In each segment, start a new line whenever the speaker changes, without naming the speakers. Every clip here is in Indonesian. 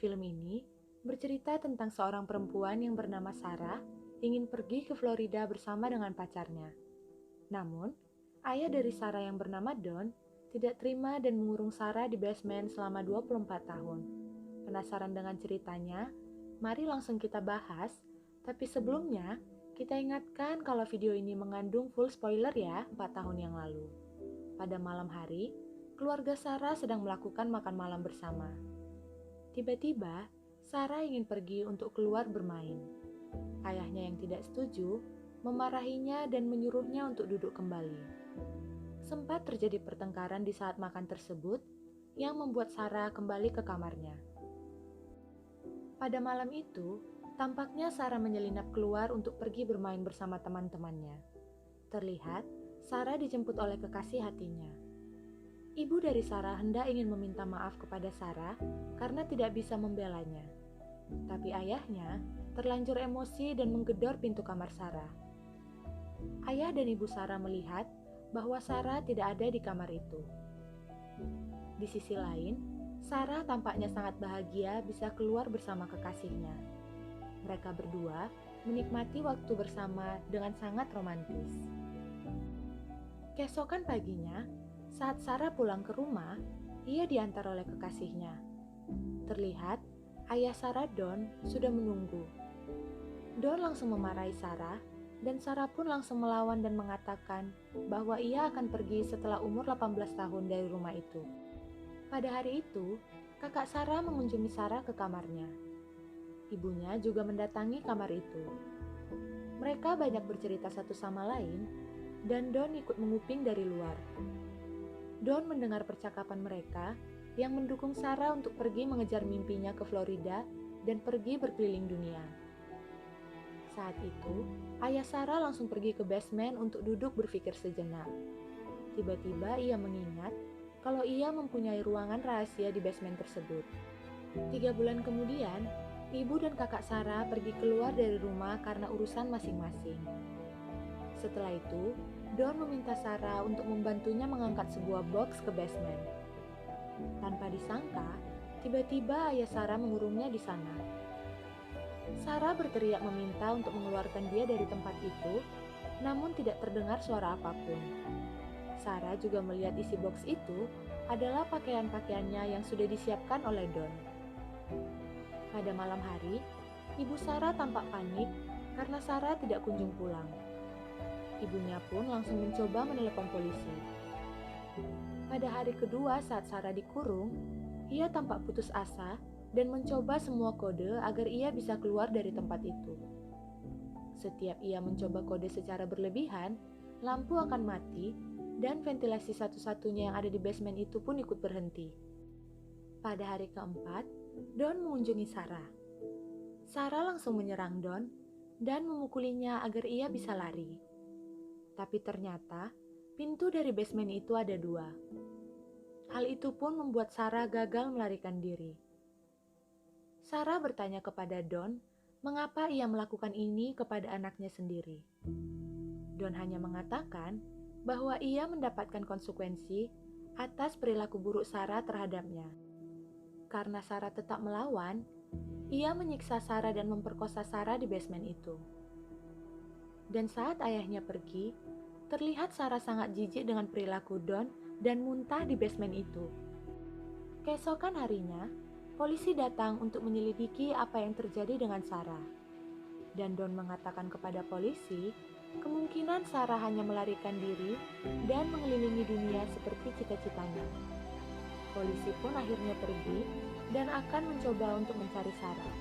Film ini bercerita tentang seorang perempuan yang bernama Sarah ingin pergi ke Florida bersama dengan pacarnya. Namun, ayah dari Sarah yang bernama Don tidak terima dan mengurung Sarah di basement selama 24 tahun. Penasaran dengan ceritanya? Mari langsung kita bahas. Tapi sebelumnya, kita ingatkan kalau video ini mengandung full spoiler ya, 4 tahun yang lalu. Pada malam hari, keluarga Sarah sedang melakukan makan malam bersama. Tiba-tiba, Sarah ingin pergi untuk keluar bermain. Ayahnya yang tidak setuju, memarahinya dan menyuruhnya untuk duduk kembali. Sempat terjadi pertengkaran di saat makan tersebut yang membuat Sarah kembali ke kamarnya. Pada malam itu, tampaknya Sarah menyelinap keluar untuk pergi bermain bersama teman-temannya. Terlihat, Sarah dijemput oleh kekasih hatinya. Ibu dari Sarah hendak ingin meminta maaf kepada Sarah karena tidak bisa membelanya. Tapi ayahnya terlanjur emosi dan menggedor pintu kamar Sarah. Ayah dan ibu Sarah melihat bahwa Sarah tidak ada di kamar itu. Di sisi lain, Sarah tampaknya sangat bahagia bisa keluar bersama kekasihnya. Mereka berdua menikmati waktu bersama dengan sangat romantis. Keesokan paginya, saat Sarah pulang ke rumah, ia diantar oleh kekasihnya. Terlihat, ayah Sarah Don sudah menunggu. Don langsung memarahi Sarah, dan Sarah pun langsung melawan dan mengatakan bahwa ia akan pergi setelah umur 18 tahun dari rumah itu. Pada hari itu, kakak Sarah mengunjungi Sarah ke kamarnya. Ibunya juga mendatangi kamar itu. Mereka banyak bercerita satu sama lain, dan Don ikut menguping dari luar. Don mendengar percakapan mereka yang mendukung Sarah untuk pergi mengejar mimpinya ke Florida dan pergi berkeliling dunia. Saat itu, ayah Sarah langsung pergi ke basement untuk duduk berpikir sejenak. Tiba-tiba ia mengingat kalau ia mempunyai ruangan rahasia di basement tersebut. 3 bulan kemudian, ibu dan kakak Sarah pergi keluar dari rumah karena urusan masing-masing. Setelah itu, Don meminta Sarah untuk membantunya mengangkat sebuah box ke basement. Tanpa disangka, tiba-tiba ayah Sarah mengurungnya di sana. Sarah berteriak meminta untuk mengeluarkan dia dari tempat itu, namun tidak terdengar suara apapun. Sarah juga melihat isi box itu adalah pakaian-pakaiannya yang sudah disiapkan oleh Don. Pada malam hari, ibu Sarah tampak panik karena Sarah tidak kunjung pulang. Ibunya pun langsung mencoba menelepon polisi. Pada hari kedua saat Sarah dikurung, ia tampak putus asa dan mencoba semua kode agar ia bisa keluar dari tempat itu. Setiap ia mencoba kode secara berlebihan, lampu akan mati dan ventilasi satu-satunya yang ada di basement itu pun ikut berhenti. Pada hari keempat, Don mengunjungi Sarah. Sarah langsung menyerang Don dan memukulinya agar ia bisa lari. Tapi ternyata, pintu dari basement itu ada 2. Hal itu pun membuat Sarah gagal melarikan diri. Sarah bertanya kepada Don, mengapa ia melakukan ini kepada anaknya sendiri. Don hanya mengatakan bahwa ia mendapatkan konsekuensi atas perilaku buruk Sarah terhadapnya. Karena Sarah tetap melawan, ia menyiksa Sarah dan memperkosa Sarah di basement itu. Dan saat ayahnya pergi, terlihat Sarah sangat jijik dengan perilaku Don dan muntah di basement itu. Keesokan harinya, polisi datang untuk menyelidiki apa yang terjadi dengan Sarah. Dan Don mengatakan kepada polisi, kemungkinan Sarah hanya melarikan diri dan mengelilingi dunia seperti cita-citanya. Polisi pun akhirnya pergi dan akan mencoba untuk mencari Sarah.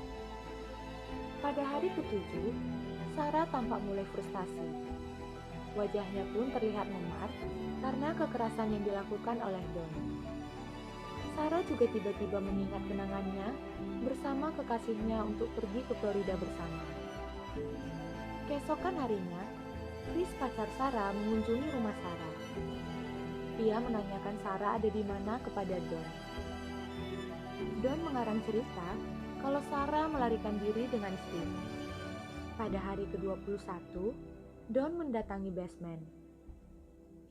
Pada hari ke-7, Sarah tampak mulai frustasi. Wajahnya pun terlihat memar karena kekerasan yang dilakukan oleh Don. Sarah juga tiba-tiba mengingat kenangannya bersama kekasihnya untuk pergi ke Florida bersama. Keesokan harinya, Chris pacar Sarah mengunjungi rumah Sarah. Ia menanyakan Sarah ada di mana kepada Don. Don mengarang cerita kalau Sarah melarikan diri dengan Steve. Pada hari ke-21, Don mendatangi basement.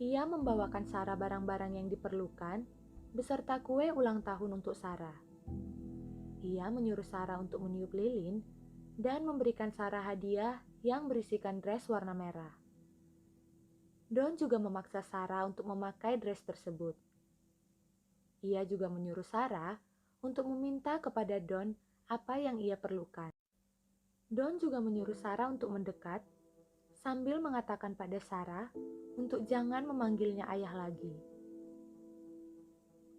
Ia membawakan Sarah barang-barang yang diperlukan beserta kue ulang tahun untuk Sarah. Ia menyuruh Sarah untuk meniup lilin dan memberikan Sarah hadiah yang berisikan dress warna merah. Don juga memaksa Sarah untuk memakai dress tersebut. Ia juga menyuruh Sarah untuk meminta kepada Don apa yang ia perlukan. Don juga menyuruh Sarah untuk mendekat sambil mengatakan pada Sarah untuk jangan memanggilnya ayah lagi.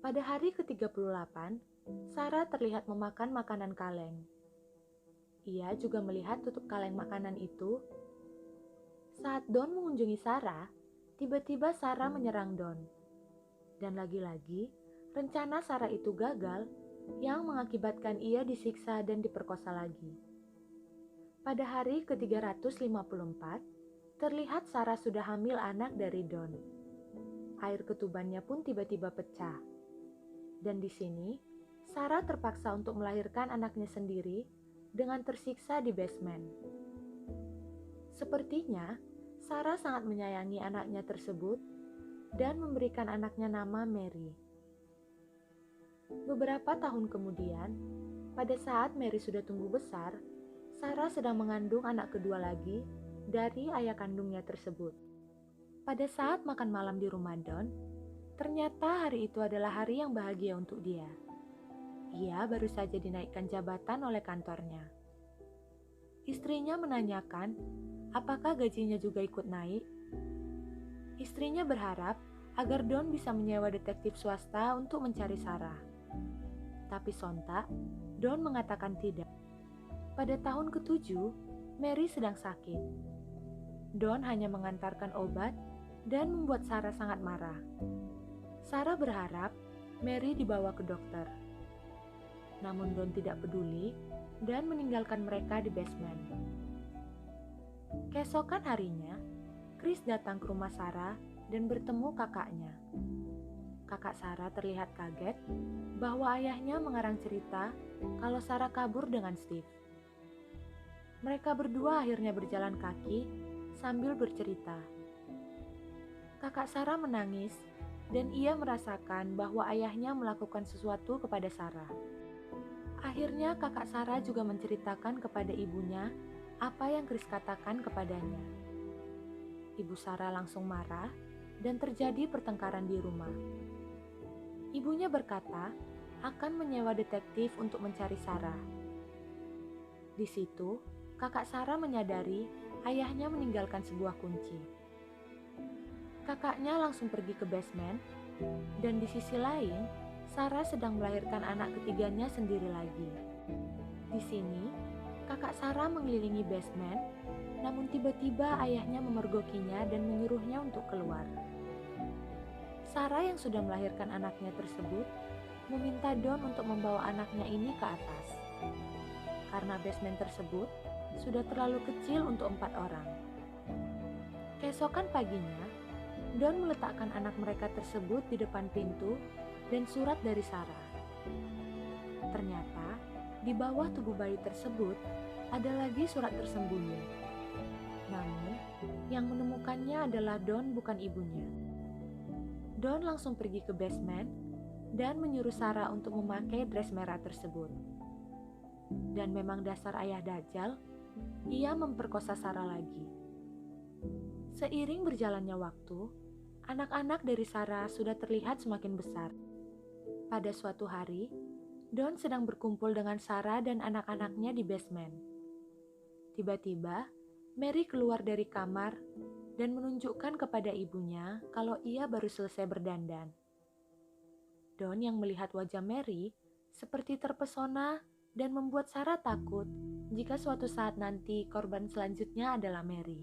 Pada hari ke-38, Sarah terlihat memakan makanan kaleng. Ia juga melihat tutup kaleng makanan itu. Saat Don mengunjungi Sarah, tiba-tiba Sarah menyerang Don. Dan lagi-lagi, rencana Sarah itu gagal yang mengakibatkan ia disiksa dan diperkosa lagi. Pada hari ke-354, terlihat Sarah sudah hamil anak dari Don. Air ketubannya pun tiba-tiba pecah. Dan di sini, Sarah terpaksa untuk melahirkan anaknya sendiri dengan tersiksa di basement. Sepertinya, Sarah sangat menyayangi anaknya tersebut dan memberikan anaknya nama Mary. Beberapa tahun kemudian, pada saat Mary sudah tumbuh besar, Sarah sedang mengandung anak kedua lagi dari ayah kandungnya tersebut. Pada saat makan malam di rumah Don, ternyata hari itu adalah hari yang bahagia untuk dia. Ia baru saja dinaikkan jabatan oleh kantornya. Istrinya menanyakan apakah gajinya juga ikut naik. Istrinya berharap agar Don bisa menyewa detektif swasta untuk mencari Sarah. Tapi sontak, Don mengatakan tidak. Pada tahun ke-7, Mary sedang sakit. Don hanya mengantarkan obat dan membuat Sarah sangat marah. Sarah berharap Mary dibawa ke dokter. Namun Don tidak peduli dan meninggalkan mereka di basement. Keesokan harinya, Chris datang ke rumah Sarah dan bertemu kakaknya. Kakak Sarah terlihat kaget bahwa ayahnya mengarang cerita kalau Sarah kabur dengan Steve. Mereka berdua akhirnya berjalan kaki sambil bercerita. Kakak Sarah menangis dan ia merasakan bahwa ayahnya melakukan sesuatu kepada Sarah. Akhirnya kakak Sarah juga menceritakan kepada ibunya apa yang Chris katakan kepadanya. Ibu Sarah langsung marah dan terjadi pertengkaran di rumah. Ibunya berkata akan menyewa detektif untuk mencari Sarah. Di situ, kakak Sarah menyadari ayahnya meninggalkan sebuah kunci. Kakaknya langsung pergi ke basement, dan di sisi lain, Sarah sedang melahirkan anak ketiganya sendiri lagi. Di sini, kakak Sarah mengelilingi basement, namun tiba-tiba ayahnya memergokinya dan menyuruhnya untuk keluar. Sarah yang sudah melahirkan anaknya tersebut meminta Don untuk membawa anaknya ini ke atas. Karena basement tersebut sudah terlalu kecil untuk 4 orang. Keesokan paginya, Don meletakkan anak mereka tersebut di depan pintu dan surat dari Sarah. Ternyata, di bawah tubuh bayi tersebut ada lagi surat tersembunyi. Namun, yang menemukannya adalah Don, bukan ibunya. Don langsung pergi ke basement dan menyuruh Sarah untuk memakai dress merah tersebut. Dan memang dasar ayah Dajjal, ia memperkosa Sarah lagi. Seiring berjalannya waktu, anak-anak dari Sarah sudah terlihat semakin besar. Pada suatu hari, Don sedang berkumpul dengan Sarah dan anak-anaknya di basement. Tiba-tiba, Mary keluar dari kamar dan menunjukkan kepada ibunya kalau ia baru selesai berdandan. Don yang melihat wajah Mary seperti terpesona dan membuat Sarah takut jika suatu saat nanti korban selanjutnya adalah Mary.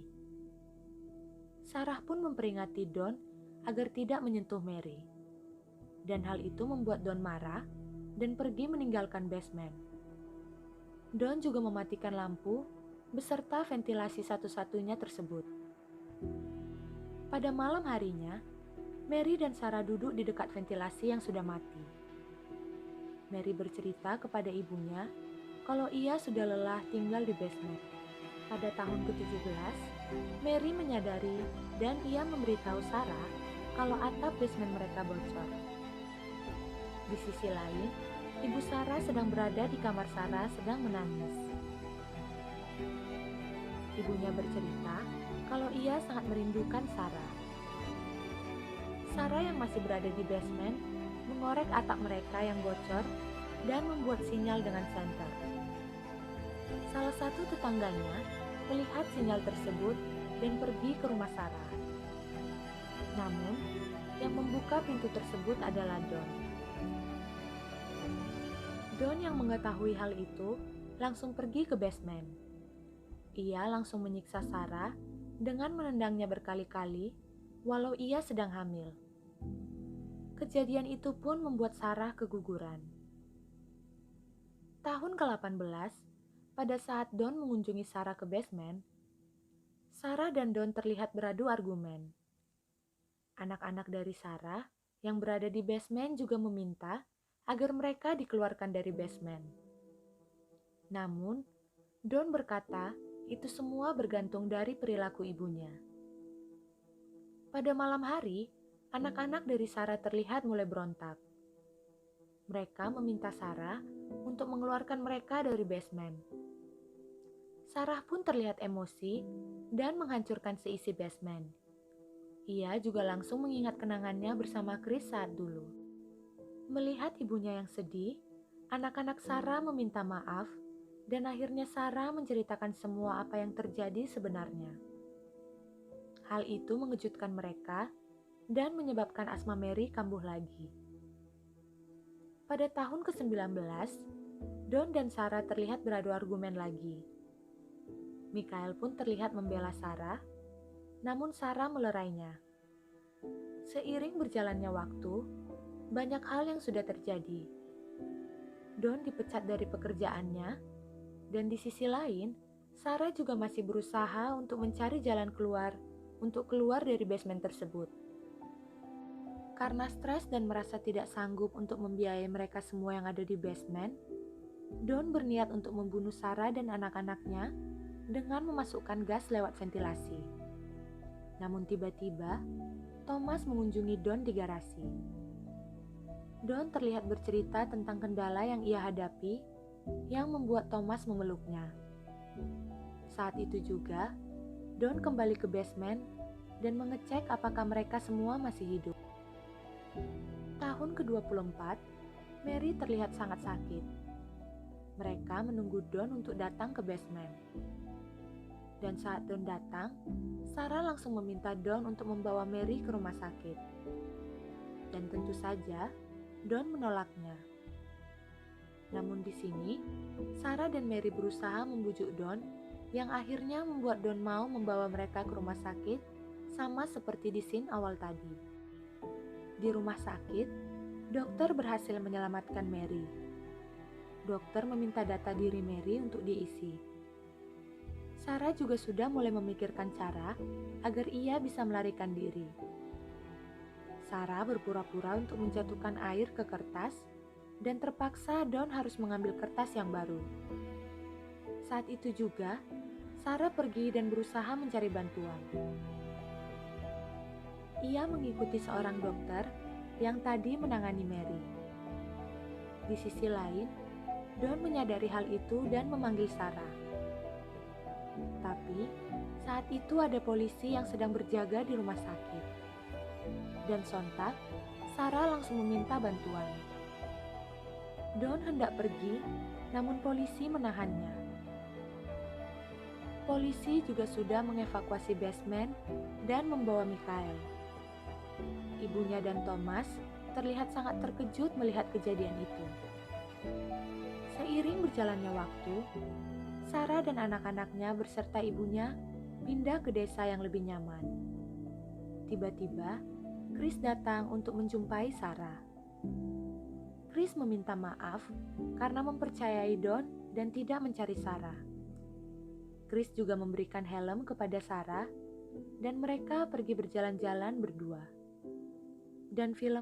Sarah pun memperingati Don agar tidak menyentuh Mary. Dan hal itu membuat Don marah dan pergi meninggalkan basement. Don juga mematikan lampu beserta ventilasi satu-satunya tersebut. Pada malam harinya, Mary dan Sarah duduk di dekat ventilasi yang sudah mati. Mary bercerita kepada ibunya kalau ia sudah lelah tinggal di basement. Pada tahun ke-17, Mary menyadari dan ia memberitahu Sarah kalau atap basement mereka bocor. Di sisi lain, Ibu Sarah sedang berada di kamar Sarah sedang menangis. Ibunya bercerita kalau ia sangat merindukan Sarah. Sarah yang masih berada di basement mengorek atap mereka yang bocor dan membuat sinyal dengan senter. Salah satu tetangganya melihat sinyal tersebut dan pergi ke rumah Sarah. Namun, yang membuka pintu tersebut adalah Don. Don yang mengetahui hal itu langsung pergi ke basement. Ia langsung menyiksa Sarah dengan menendangnya berkali-kali walau ia sedang hamil. Kejadian itu pun membuat Sarah keguguran. Tahun ke-18, pada saat Don mengunjungi Sarah ke basement, Sarah dan Don terlihat beradu argumen. Anak-anak dari Sarah yang berada di basement juga meminta agar mereka dikeluarkan dari basement. Namun, Don berkata itu semua bergantung dari perilaku ibunya. Pada malam hari, anak-anak dari Sarah terlihat mulai berontak. Mereka meminta Sarah untuk mengeluarkan mereka dari basement. Sarah pun terlihat emosi dan menghancurkan seisi basement. Ia juga langsung mengingat kenangannya bersama Chris saat dulu. Melihat ibunya yang sedih, anak-anak Sarah meminta maaf dan akhirnya Sarah menceritakan semua apa yang terjadi sebenarnya. Hal itu mengejutkan mereka dan menyebabkan asma Mary kambuh lagi. Pada tahun ke-19, Don dan Sarah terlihat beradu argumen lagi. Michael pun terlihat membela Sarah, namun Sarah melerainya. Seiring berjalannya waktu, banyak hal yang sudah terjadi. Don dipecat dari pekerjaannya, dan di sisi lain, Sarah juga masih berusaha untuk mencari jalan keluar untuk keluar dari basement tersebut. Karena stres dan merasa tidak sanggup untuk membiayai mereka semua yang ada di basement, Don berniat untuk membunuh Sarah dan anak-anaknya dengan memasukkan gas lewat ventilasi. Namun tiba-tiba, Thomas mengunjungi Don di garasi. Don terlihat bercerita tentang kendala yang ia hadapi yang membuat Thomas memeluknya. Saat itu juga, Don kembali ke basement dan mengecek apakah mereka semua masih hidup. Tahun ke-24, Mary terlihat sangat sakit. Mereka menunggu Don untuk datang ke basement. Dan saat Don datang, Sarah langsung meminta Don untuk membawa Mary ke rumah sakit. Dan tentu saja, Don menolaknya. Namun di sini, Sarah dan Mary berusaha membujuk Don yang akhirnya membuat Don mau membawa mereka ke rumah sakit sama seperti di scene awal tadi. Di rumah sakit, dokter berhasil menyelamatkan Mary. Dokter meminta data diri Mary untuk diisi. Sarah juga sudah mulai memikirkan cara agar ia bisa melarikan diri. Sarah berpura-pura untuk menjatuhkan air ke kertas dan terpaksa Don harus mengambil kertas yang baru. Saat itu juga, Sarah pergi dan berusaha mencari bantuan. Ia mengikuti seorang dokter yang tadi menangani Mary. Di sisi lain, Don menyadari hal itu dan memanggil Sarah. Tapi, saat itu ada polisi yang sedang berjaga di rumah sakit. Dan sontak, Sarah langsung meminta bantuan. Don hendak pergi, namun polisi menahannya. Polisi juga sudah mengevakuasi basement dan membawa Michael. Ibunya dan Thomas terlihat sangat terkejut melihat kejadian itu. Seiring berjalannya waktu, Sarah dan anak-anaknya beserta ibunya pindah ke desa yang lebih nyaman. Tiba-tiba, Chris datang untuk menjumpai Sarah. Chris meminta maaf karena mempercayai Don dan tidak mencari Sarah. Chris juga memberikan helm kepada Sarah dan mereka pergi berjalan-jalan berdua. Dan film